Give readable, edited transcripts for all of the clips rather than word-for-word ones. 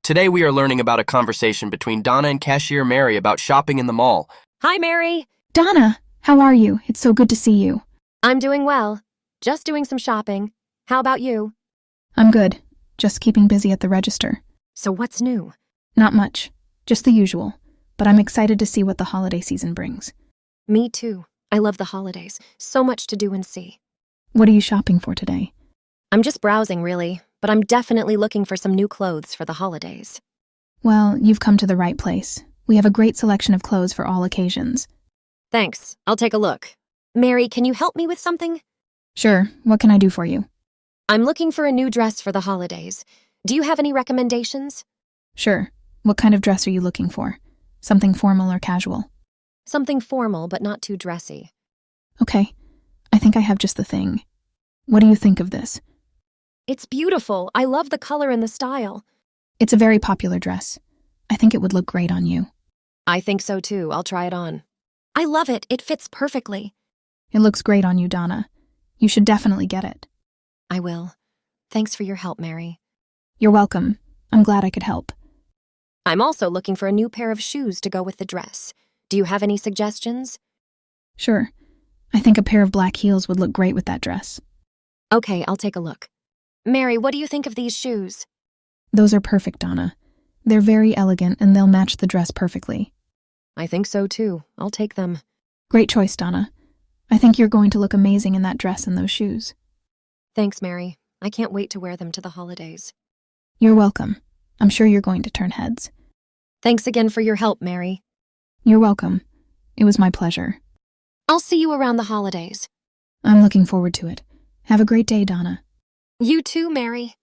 Today we are learning about a conversation between Donna and cashier Mary about shopping in the mall. Hi, Mary. Donna, how are you? It's so good to see you. I'm doing well. Just doing some shopping. How about you? I'm good. Just keeping busy at the register. So what's new? Not much. Just the usual. But I'm excited to see what the holiday season brings. Me too. I love the holidays. So much to do and see. What are you shopping for today? I'm just browsing, really, but I'm definitely looking for some new clothes for the holidays. Well, you've come to the right place. We have a great selection of clothes for all occasions. Thanks. I'll take a look. Mary, can you help me with something? Sure. What can I do for you? I'm looking for a new dress for the holidays. Do you have any recommendations? Sure. What kind of dress are you looking for? Something formal or casual? Something formal, but not too dressy. Okay. I think I have just the thing. What do you think of this? It's beautiful. I love the color and the style. It's a very popular dress. I think it would look great on you. I think so too. I'll try it on. I love it. It fits perfectly. It looks great on you, Donna. You should definitely get it. I will. Thanks for your help, Mary. You're welcome. I'm glad I could help. I'm also looking for a new pair of shoes to go with the dress. Do you have any suggestions? Sure. I think a pair of black heels would look great with that dress. Okay, I'll take a look. Mary, what do you think of these shoes? Those are perfect, Donna. They're very elegant and they'll match the dress perfectly. I think so too. I'll take them. Great choice, Donna. I think you're going to look amazing in that dress and those shoes. Thanks, Mary. I can't wait to wear them to the holidays. You're welcome. I'm sure you're going to turn heads. Thanks again for your help, Mary. You're welcome. It was my pleasure. I'll see you around the holidays. I'm looking forward to it. Have a great day, Donna. You too, Mary.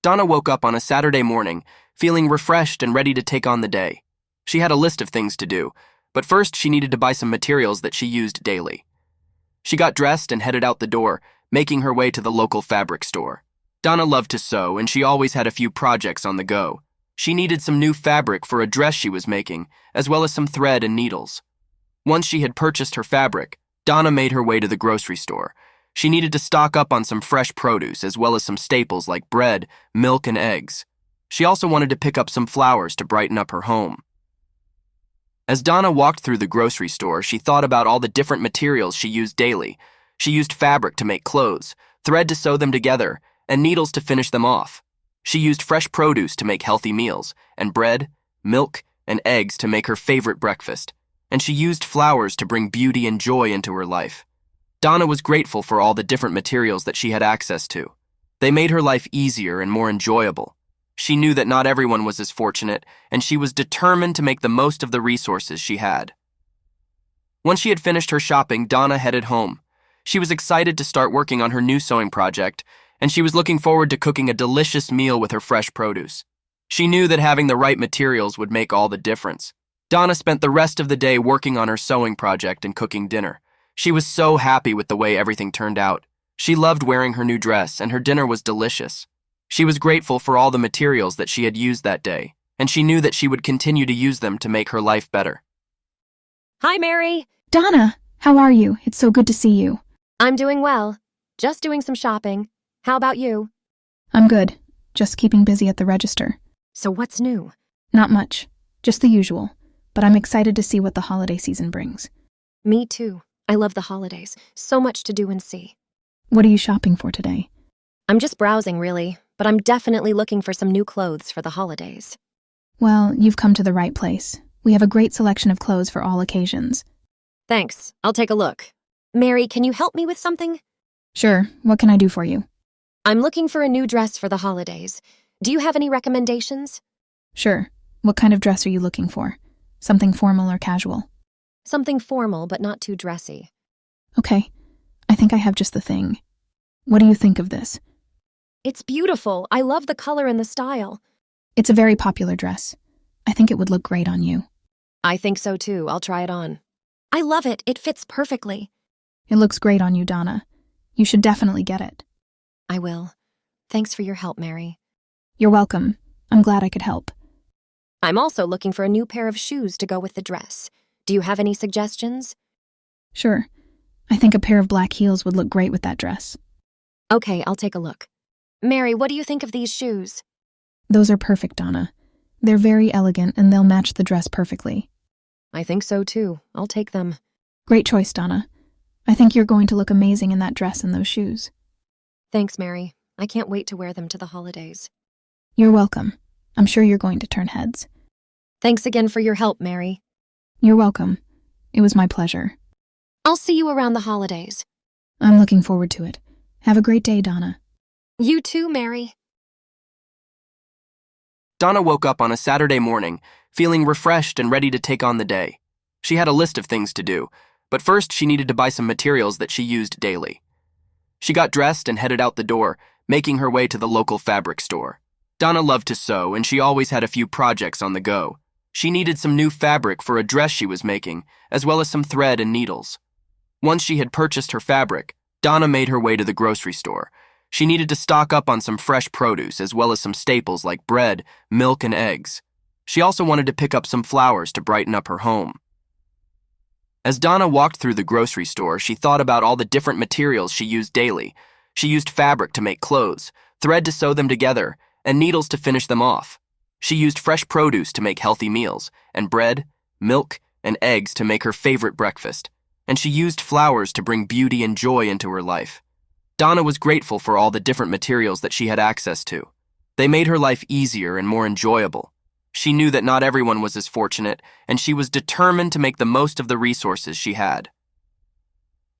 Donna woke up on a Saturday morning, feeling refreshed and ready to take on the day. She had a list of things to do, but first she needed to buy some materials that she used daily. She got dressed and headed out the door, making her way to the local fabric store. Donna loved to sew, and she always had a few projects on the go. She needed some new fabric for a dress she was making, as well as some thread and needles. Once she had purchased her fabric, Donna made her way to the grocery store. She needed to stock up on some fresh produce, as well as some staples like bread, milk, and eggs. She also wanted to pick up some flowers to brighten up her home. As Donna walked through the grocery store, she thought about all the different materials she used daily. She used fabric to make clothes, thread to sew them together, and needles to finish them off. She used fresh produce to make healthy meals, and bread, milk, and eggs to make her favorite breakfast. And she used flowers to bring beauty and joy into her life. Donna was grateful for all the different materials that she had access to. They made her life easier and more enjoyable. She knew that not everyone was as fortunate, and she was determined to make the most of the resources she had. Once she had finished her shopping, Donna headed home. She was excited to start working on her new sewing project, and she was looking forward to cooking a delicious meal with her fresh produce. She knew that having the right materials would make all the difference. Donna spent the rest of the day working on her sewing project and cooking dinner. She was so happy with the way everything turned out. She loved wearing her new dress, and her dinner was delicious. She was grateful for all the materials that she had used that day, and she knew that she would continue to use them to make her life better. Hi, Mary. Donna, how are you? It's so good to see you. I'm doing well. Just doing some shopping. How about you? I'm good. Just keeping busy at the register. So what's new? Not much. Just the usual. But I'm excited to see what the holiday season brings. Me too. I love the holidays. So much to do and see. What are you shopping for today? I'm just browsing, really, but I'm definitely looking for some new clothes for the holidays. Well, you've come to the right place. We have a great selection of clothes for all occasions. Thanks. I'll take a look. Mary, can you help me with something? Sure. What can I do for you? I'm looking for a new dress for the holidays. Do you have any recommendations? Sure. What kind of dress are you looking for? Something formal or casual? Something formal, but not too dressy. Okay. I think I have just the thing. What do you think of this? It's beautiful. I love the color and the style. It's a very popular dress. I think it would look great on you. I think so too. I'll try it on. I love it. It fits perfectly. It looks great on you, Donna. You should definitely get it. I will. Thanks for your help, Mary. You're welcome. I'm glad I could help. I'm also looking for a new pair of shoes to go with the dress. Do you have any suggestions? Sure. I think a pair of black heels would look great with that dress. Okay, I'll take a look. Mary, what do you think of these shoes? Those are perfect, Donna. They're very elegant and they'll match the dress perfectly. I think so too. I'll take them. Great choice, Donna. I think you're going to look amazing in that dress and those shoes. Thanks, Mary. I can't wait to wear them to the holidays. You're welcome. I'm sure you're going to turn heads. Thanks again for your help, Mary. You're welcome. It was my pleasure. I'll see you around the holidays. I'm looking forward to it. Have a great day, Donna. You too, Mary. Donna woke up on a Saturday morning, feeling refreshed and ready to take on the day. She had a list of things to do, but first she needed to buy some materials that she used daily. She got dressed and headed out the door, making her way to the local fabric store. Donna loved to sew, and she always had a few projects on the go. She needed some new fabric for a dress she was making, as well as some thread and needles. Once she had purchased her fabric, Donna made her way to the grocery store. She needed to stock up on some fresh produce, as well as some staples like bread, milk, and eggs. She also wanted to pick up some flowers to brighten up her home. As Donna walked through the grocery store, she thought about all the different materials she used daily. She used fabric to make clothes, thread to sew them together, and needles to finish them off. She used fresh produce to make healthy meals, and bread, milk, and eggs to make her favorite breakfast. And she used flowers to bring beauty and joy into her life. Donna was grateful for all the different materials that she had access to. They made her life easier and more enjoyable. She knew that not everyone was as fortunate, and she was determined to make the most of the resources she had.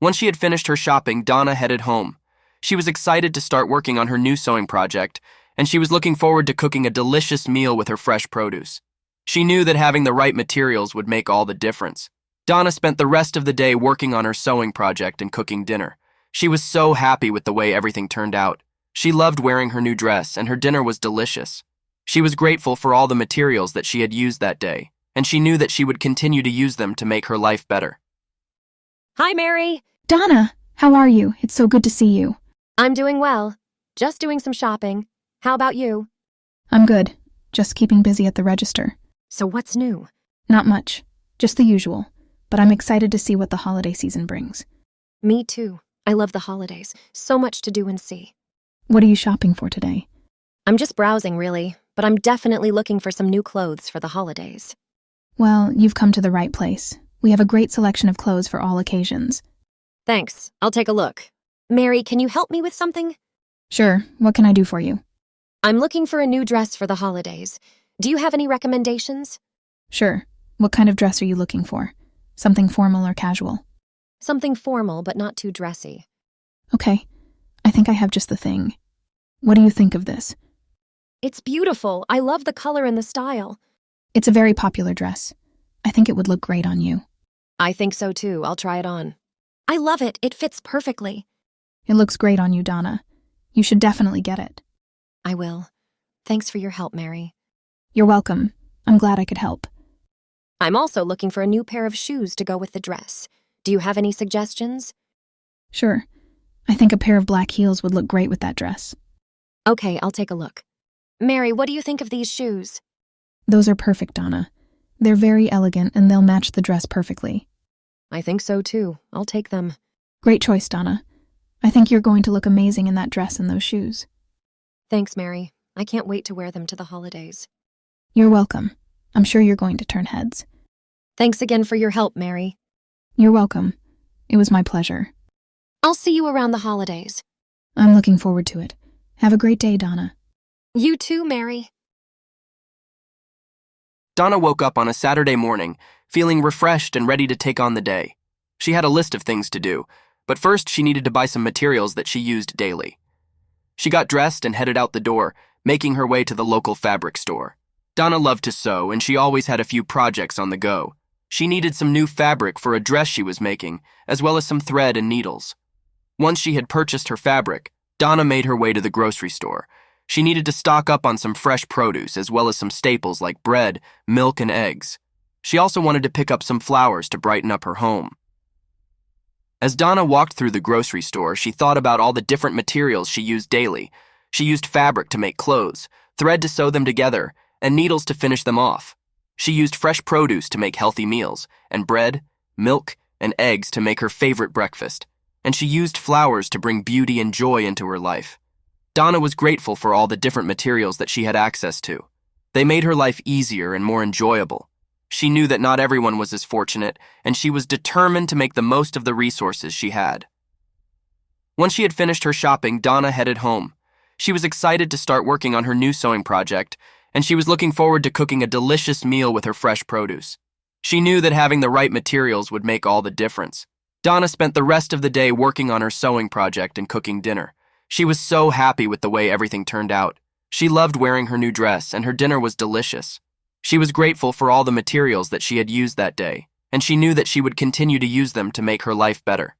Once she had finished her shopping, Donna headed home. She was excited to start working on her new sewing project, and she was looking forward to cooking a delicious meal with her fresh produce. She knew that having the right materials would make all the difference. Donna spent the rest of the day working on her sewing project and cooking dinner. She was so happy with the way everything turned out. She loved wearing her new dress, and her dinner was delicious. She was grateful for all the materials that she had used that day, and she knew that she would continue to use them to make her life better. Hi, Mary. Donna, how are you? It's so good to see you. I'm doing well. Just doing some shopping. How about you? I'm good. Just keeping busy at the register. So what's new? Not much. Just the usual. But I'm excited to see what the holiday season brings. Me too. I love the holidays. So much to do and see. What are you shopping for today? I'm just browsing, really, but I'm definitely looking for some new clothes for the holidays. Well, you've come to the right place. We have a great selection of clothes for all occasions. Thanks. I'll take a look. Mary, can you help me with something? Sure. What can I do for you? I'm looking for a new dress for the holidays. Do you have any recommendations? Sure. What kind of dress are you looking for? Something formal or casual? Something formal, but not too dressy. Okay. I think I have just the thing. What do you think of this? It's beautiful. I love the color and the style. It's a very popular dress. I think it would look great on you. I think so too. I'll try it on. I love it. It fits perfectly. It looks great on you, Donna. You should definitely get it. I will. Thanks for your help, Mary. You're welcome. I'm glad I could help. I'm also looking for a new pair of shoes to go with the dress. Do you have any suggestions? Sure. I think a pair of black heels would look great with that dress. Okay, I'll take a look. Mary, what do you think of these shoes? Those are perfect, Donna. They're very elegant and they'll match the dress perfectly. I think so too. I'll take them. Great choice, Donna. I think you're going to look amazing in that dress and those shoes. Thanks, Mary. I can't wait to wear them to the holidays. You're welcome. I'm sure you're going to turn heads. Thanks again for your help, Mary. You're welcome. It was my pleasure. I'll see you around the holidays. I'm looking forward to it. Have a great day, Donna. You too, Mary. Donna woke up on a Saturday morning, feeling refreshed and ready to take on the day. She had a list of things to do, but first she needed to buy some materials that she used daily. She got dressed and headed out the door, making her way to the local fabric store. Donna loved to sew, and she always had a few projects on the go. She needed some new fabric for a dress she was making, as well as some thread and needles. Once she had purchased her fabric, Donna made her way to the grocery store. She needed to stock up on some fresh produce, as well as some staples like bread, milk, and eggs. She also wanted to pick up some flowers to brighten up her home. As Donna walked through the grocery store, she thought about all the different materials she used daily. She used fabric to make clothes, thread to sew them together, and needles to finish them off. She used fresh produce to make healthy meals, and bread, milk, and eggs to make her favorite breakfast. And she used flowers to bring beauty and joy into her life. Donna was grateful for all the different materials that she had access to. They made her life easier and more enjoyable. She knew that not everyone was as fortunate, and she was determined to make the most of the resources she had. Once she had finished her shopping, Donna headed home. She was excited to start working on her new sewing project, and she was looking forward to cooking a delicious meal with her fresh produce. She knew that having the right materials would make all the difference. Donna spent the rest of the day working on her sewing project and cooking dinner. She was so happy with the way everything turned out. She loved wearing her new dress, and her dinner was delicious. She was grateful for all the materials that she had used that day, and she knew that she would continue to use them to make her life better.